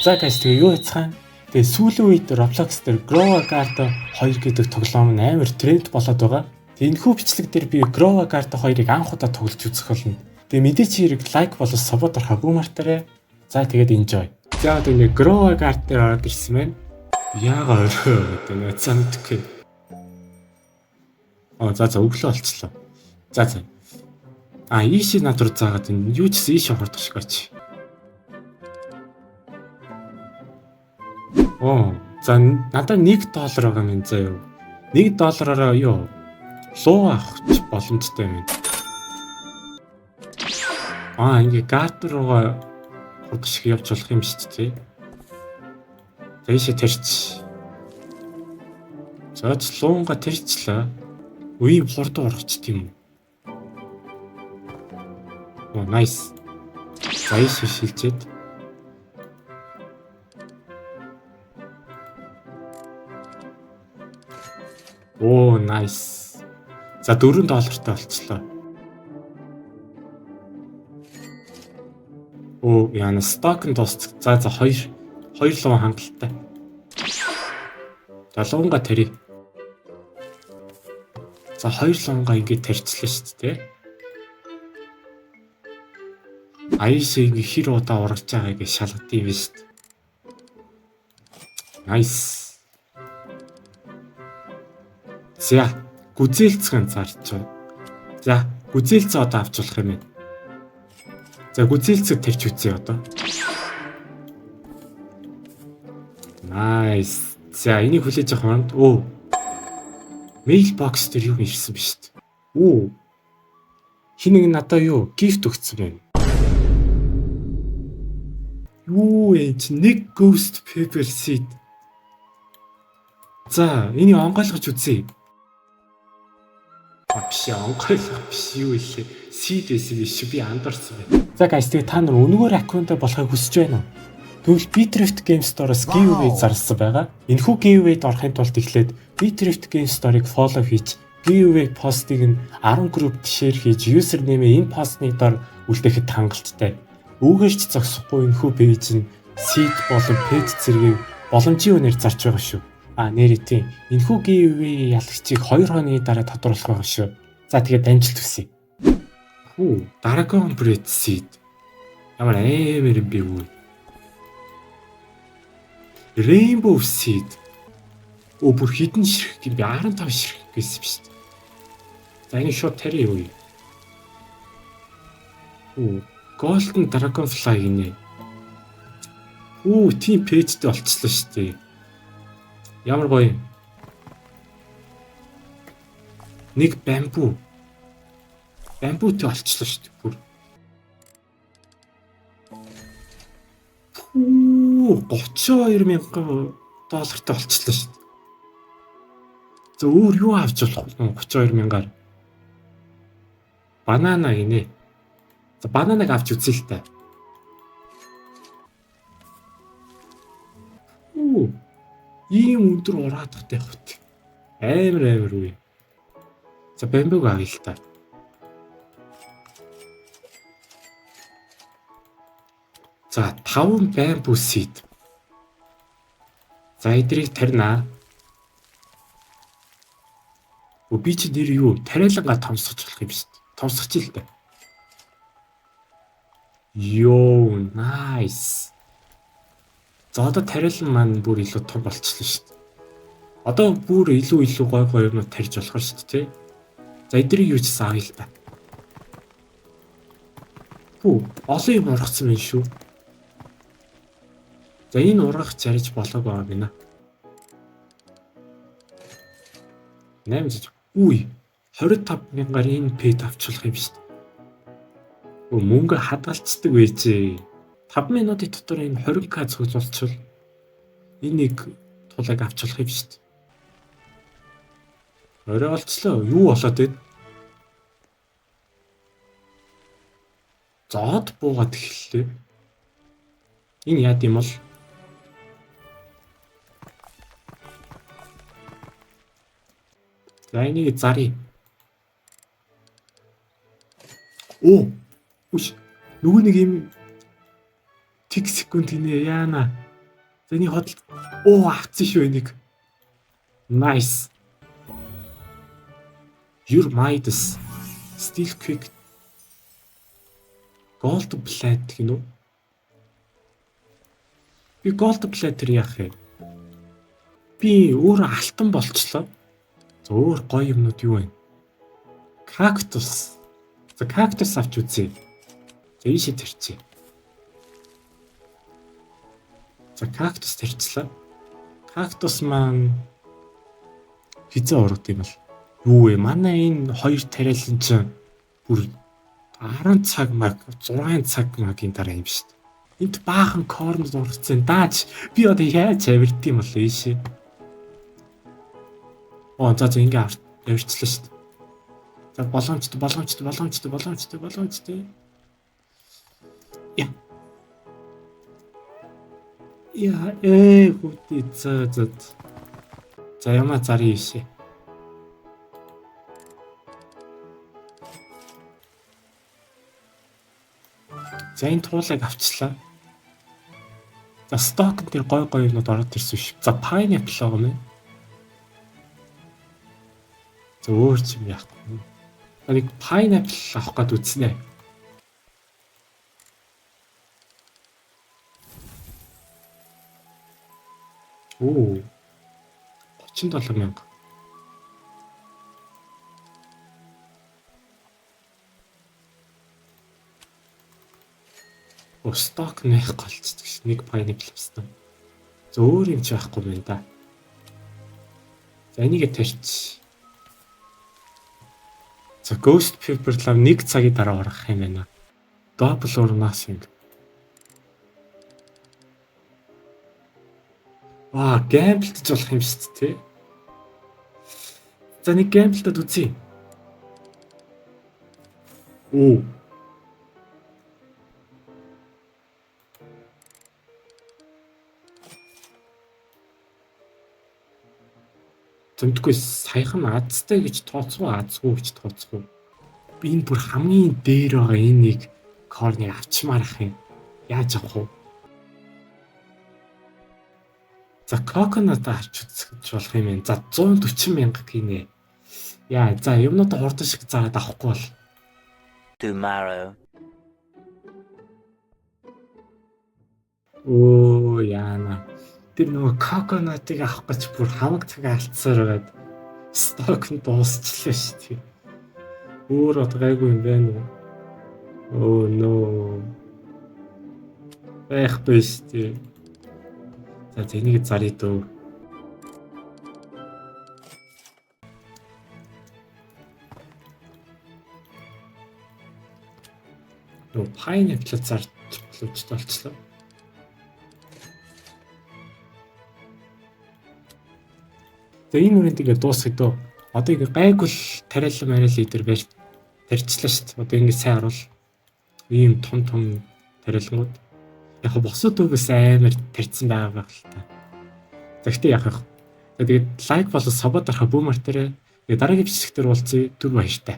За guys тэгээ юу яцхан? Тэгээ сүүлийн үед Roblox дээр Grow a Garden 2 гэдэг тоглоом нь амар тренд болоод байгаа. Тэгээ энэ хүү бичлэг дээр би Grow a Garden 2-ыг анх удаа тоглож үзэх болно. Тэгээ мэдээч хэрэг лайк болон сабот орохыг мартаарай. За тэгээд enjoy. За одоо ингэ Grow a Garden дээр ороод ирсэн байна. Яагаа өрөө гэдэг нэ цамтгий. За өглөө болчихлоо. За. Ийшээ над руу заагаад энэ юу ч ийшээ хурдах шиг бач. За надад $1 байгаа юм заа юу. $1-ороо юу? Луу авах боломжтой юм. Ингээ гарден руугаа хурдах шиг явж болох юм шүү дээ. За ийшээ тэрч. За луунга тэрчлээ. Үе хурд орчихд юм. Nice. За ийшээ шилжээд. Nice. За $4 болчихлоо. Яна сток нь дуусчих. За 2 луун хангалттай. За луунга тэрий. За 2 луунга ингэ тарьчлаа шүү дээ. Айшиг хэр удаа урагч байгааг шалгадсан юм шүү дээ. Nice. За гүзээлцгэн зарч байна. За гүзээлцээ одоо авч болох юм байна. За гүзээлцэг тарьж үзье одоо. Nice. За энийг хүлээж авах юм. Mail box дээр юу ирсэн биш үү? Хин нэг надаа юу gift өгсөн байна. Энэ нэг ghost paper seed. За энийг онгойлгож үзье. Биш онгойлгох биш юу илээ. Seed байсан биш би андарсан байна. За guys тэгээ та нар өнөөгөр аккаунтаа болохыг хүсэж байна уу? Тэгвэл Bitrift Game Store-оос giveaway зарласан байгаа. Энэхүү giveaway-д орохын тулд эхлээд Bitrift Game Store-ыг follow хийж, giveaway пост-ыг нь 10 группт share хийж, username-ийг энэ постны дор үлдээхэд хангалттай. Үүгээрч зогсохгүй энэхүү пэйж нь seed болон page зэргийг боломжийн үнээр зарж байгаа шүү. Нэрээ тийм. Энэхүү giveaway ялагчийг 2 хоногийн дараа тодруулах байгаа шүү. За тэгээд амжилт хүсье. Dragon Bread Seed. Ямар амар юм бэ үү? Rainbow Seed. Бүр хідэн ширхэг би 15 ширхэг гэсэн юм шүү дээ. За энэ шууд тарий юу? Golden Dragonfly гинэ. Тийм пэйжтэй болчихлоо шүү дээ. Ямар гоё. Нэг бамбуу. Бамбуутэй олчлоо шүү дээ бүр. $32,000 доллартай олчлоо шүү дээ. За өөр юу авч болох вэ? 32,000-аар. Банана гинэ. За бананаг авч үзье л та. Ийм өндөр ураадахтай хот. Амар үе. За бамбуг авъя л та. За 5 bamboo seed. За эдрийг тарина. Би чи нэр юу? Тариалангаа томсгож болох юм шүү дээ. Томсгоч л та. Nice. За одоо тариалан маань бүр илүү том болчихлоо шүү дээ. Одоо бүр илүү гой юмнууд тарьж болохоор шүү дээ. За эдрийг юу ч заавал л та. Олон юм ургацсан байна шүү. За энэ ургах зарж болоогүй байгаа гинэ. 25,000-аар энэ пэйд авчлах юм шүү дээ. Мөнгө хадгалцдаг байжээ. 5 минутын дотор энэ 20k цуглуулчихвал энийг тулайг авчлах юм шүү дээ. Орой болчлоо. Юу болоод вэ? Зоод буугаад эхэллээ. Энэ яа гэм бол за энийг заръя. Нөгөө нэг юм тик секунд гинэ яана. За энийг худалд. Оо авцсан шүү энийг. Nice. Your Midas. Steel quick. Gold plate гинөө. Би gold plate яах вэ? Би өөр алтан болчлоо. За өөр гоё юмнууд юу вэ? Cactus. За cactus авч үзье. За ийшээ тэрчээ. За cactus тэрчлээ. Cactus маань хизээ урд юм бол. Юу вэ? Манай энэ хоёр тариалан чинь бүр 10 цаг маг 6 цаг магийн дараа юм шүү дээ. Энд баахан корнод ургацсан дааж би одоо яаж авирд юм бол ийшээ. Оо за ингээ явирчлаа шүү дээ. За боломжтой. Яа хүүтэй за. За ямаа зарыг ийшээ. За энэ туулайг авчлаа. За стокнд тэр гой юмнууд ороод ирсэн шүү. За pineapple байгаа юм. За өөр юм яах вэ? Нэг pineapple авах гээд үзнэ. Оо 37,000. Сток нэх голцдог ш. Нэг pineapple авсан. За өөр юм ч байхгүй байна да. За энийг тарьч. За ghost paper lab 1 цагийн дараа орох юм байна. Double or nothing. Гэмблдэж болох юм шүү дээ. За нэг гэмблдад үзье. Оо. Зөндгүй саяхан азтай гэж тооцгүй азгүй гэж тооцгүй. Би энэ бүр хамгийн дээр байгаа энэ нэг корныг авчмаар ах юм. Яаж авах вэ? За coconut авч үзэж болох юм байна. За 140,000 гинэ. Яа, за юмнуудаа хурдан шиг заагаад авахгүй бол. Tomorrow. Оо яана. Тэр нөгөө coconut-ыг авах гэж бүр хамаг цаг алдсаар байгаад сток нь дуусчлаа шүү дээ. Өөр гайгүй юм байна уу? Oh no. Эх биштэй. За тэнийг зарыг дөө. Нөө pineapple зарж болчихлоо. За энэ үрэнт ингээ дуусгая дөө. Одоо ингээ гайгүй тариалан мариал идэр байж тарьчлаа шүү дээ. Одоо ингээ сайн харуул. Ийм том тариалангууд. Яг босод үгээс амар тарьсан байгаа байх л та. За гэхдээ яах вэ? Тэгээд лайк болон сабо дарахаа бүүмэр тэрэ. Тэгээд дараагийн бичлэгтэр уулзъя. Түр баяртай.